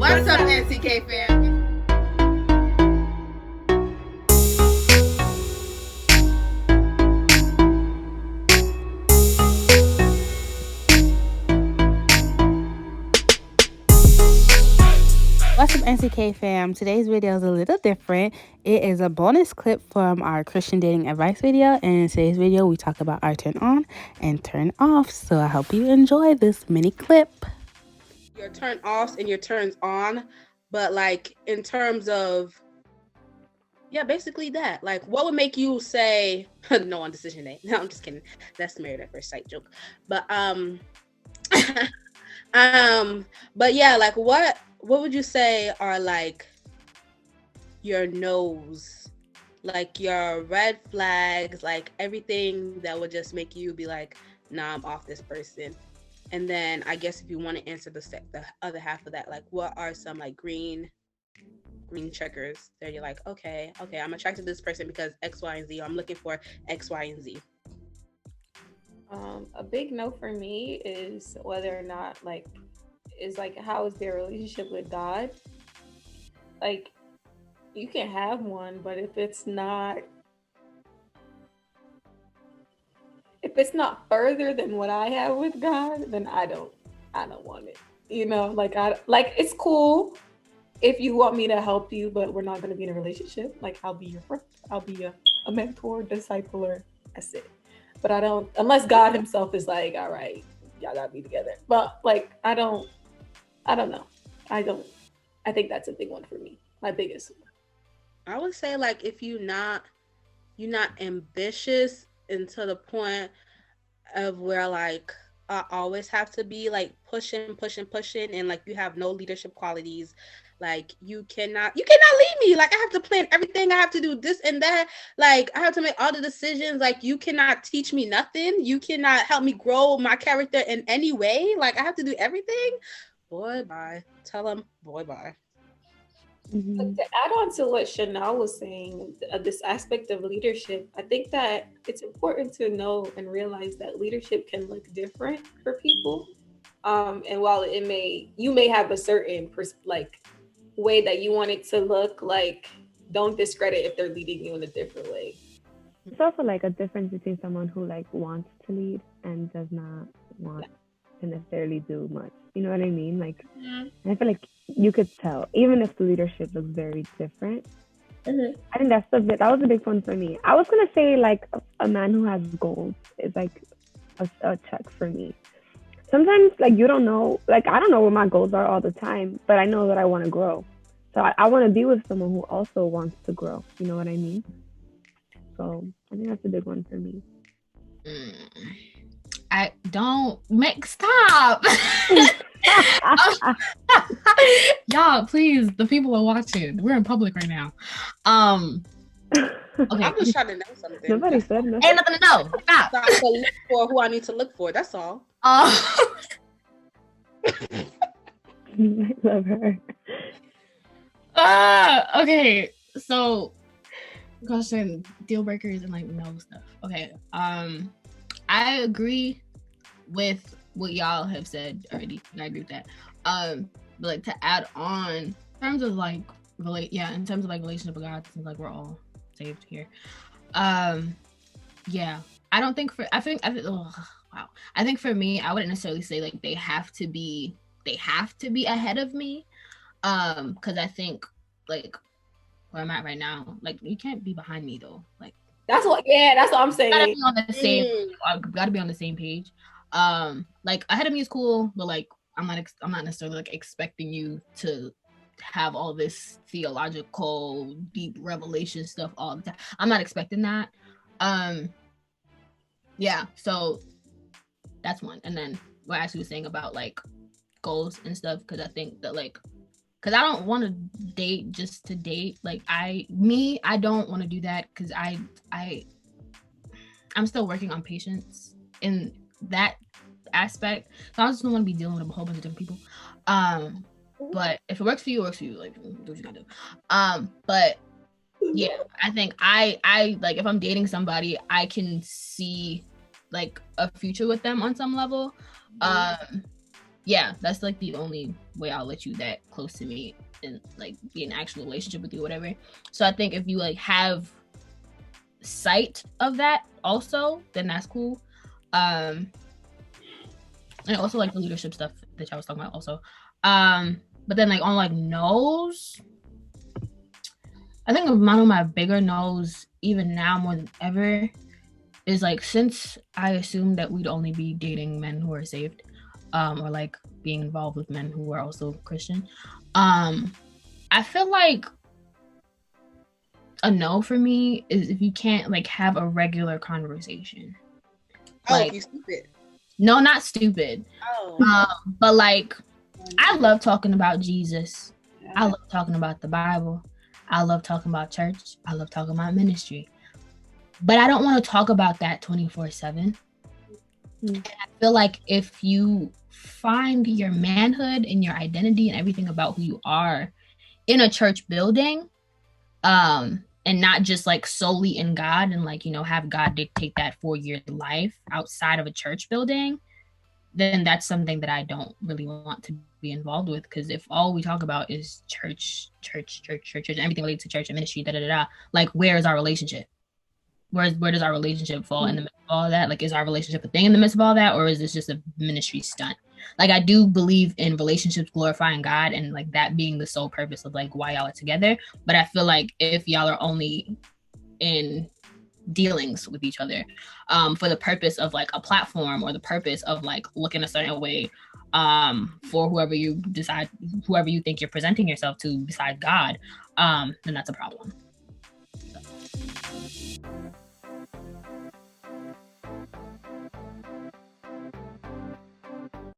What's up, NCK fam? What's up, NCK fam? Today's video is a little different. It is a bonus clip from our Christian dating advice video. And in today's video, we talk about our turn on and turn off. So I hope you enjoy this mini clip. Your turn offs and your turns on, but like in terms of, yeah, basically that. Like, what would make you say no on decision day? No, I'm just kidding. That's married at first sight joke. But but yeah, like what would you say are like your no's, like your red flags, like everything that would just make you be like, nah, I'm off this person. And then I guess if you want to answer the other half of that, like what are some like green checkers that you're like, okay, I'm attracted to this person because X, Y, and Z, or I'm looking for X, Y, and Z. A big no for me is whether or not how is their relationship with God? Like, you can have one, but if it's not further than what I have with God, then I don't want it. You know, it's cool if you want me to help you, but we're not going to be in a relationship. Like, I'll be your friend. I'll be a mentor, discipler. That's it. But I don't, unless God himself is like, all right, y'all gotta be together. But like, I don't know. I think that's a big one for me. My biggest one. I would say like if you're not ambitious and to the point of where like I always have to be like pushing and like you have no leadership qualities, like you cannot lead me. Like I have to plan everything, I have to do this and that, like I have to make all the decisions. Like you cannot teach me nothing, you cannot help me grow my character in any way. Like I have to do everything. Boy bye. Tell them boy bye. Mm-hmm. To add on to what Shanelle was saying, this aspect of leadership, I think that it's important to know and realize that leadership can look different for people. And while you may have a certain way that you want it to look, like don't discredit if they're leading you in a different way. It's also like a difference between someone who like wants to lead and does not want to necessarily do much. You know what I mean? Like, I feel like you could tell, even if the leadership looks very different. Mm-hmm. I think that was a big one for me. I was gonna say like a man who has goals is like a check for me. Sometimes like you don't know, like I don't know what my goals are all the time, but I know that I want to grow. So I want to be with someone who also wants to grow. You know what I mean? So I think that's a big one for me. I don't stop. Y'all, please, the people are watching. We're in public right now. Okay. I'm just trying to know something. Nobody said nothing. Ain't nothing to know. Stop. To look for who I need to look for. That's all. I love her. Okay. So, question, deal breakers and like no stuff. Okay. I agree with what y'all have said already. And I agree with that. But like to add on, in terms of like in terms of like relationship with God, since like we're all saved here. Yeah. I think for me, I wouldn't necessarily say like they have to be ahead of me. Because I think like where I'm at right now, like you can't be behind me though. Like that's what I'm saying. Gotta be on the same page. Like ahead of me is cool, but like I'm not necessarily like expecting you to have all this theological deep revelation stuff all the time. I'm not expecting that. Yeah, so that's one. And then what Ashley was saying about like goals and stuff, because I think that like, because I don't want to date just to date. Like I don't want to do that because I'm still working on patience in that aspect. So I just don't want to be dealing with a whole bunch of different people. But if it works for you, it works for you. Like do what you gotta do. But yeah, I think I like if I'm dating somebody, I can see like a future with them on some level. yeah, that's like the only way I'll let you that close to me and like be in an actual relationship with you, whatever. So I think if you like have sight of that also, then that's cool. And also like the leadership stuff that I was talking about also. But then like on like no's, I think one of my bigger no's even now more than ever is like, since I assumed that we'd only be dating men who are saved, or like being involved with men who are also Christian, I feel like a no for me is if you can't like have a regular conversation. Like, you stupid. No, not stupid. But like, I love talking about Jesus. I love talking about the Bible. I love talking about church. I love talking about ministry. But I don't want to talk about that 24/7. And I feel like if you find your manhood and your identity and everything about who you are in a church building, and not just like solely in God and like, have God dictate that for your life outside of a church building, then that's something that I don't really want to be involved with. Because if all we talk about is church, and everything related to church and ministry, like, where is our relationship? Where does our relationship fall in the midst of all of that? Like, is our relationship a thing in the midst of all that, or is this just a ministry stunt? Like, I do believe in relationships glorifying God and like that being the sole purpose of like why y'all are together. But I feel like if y'all are only in dealings with each other for the purpose of like a platform or the purpose of like looking a certain way for whoever you think you're presenting yourself to besides God, then that's a problem.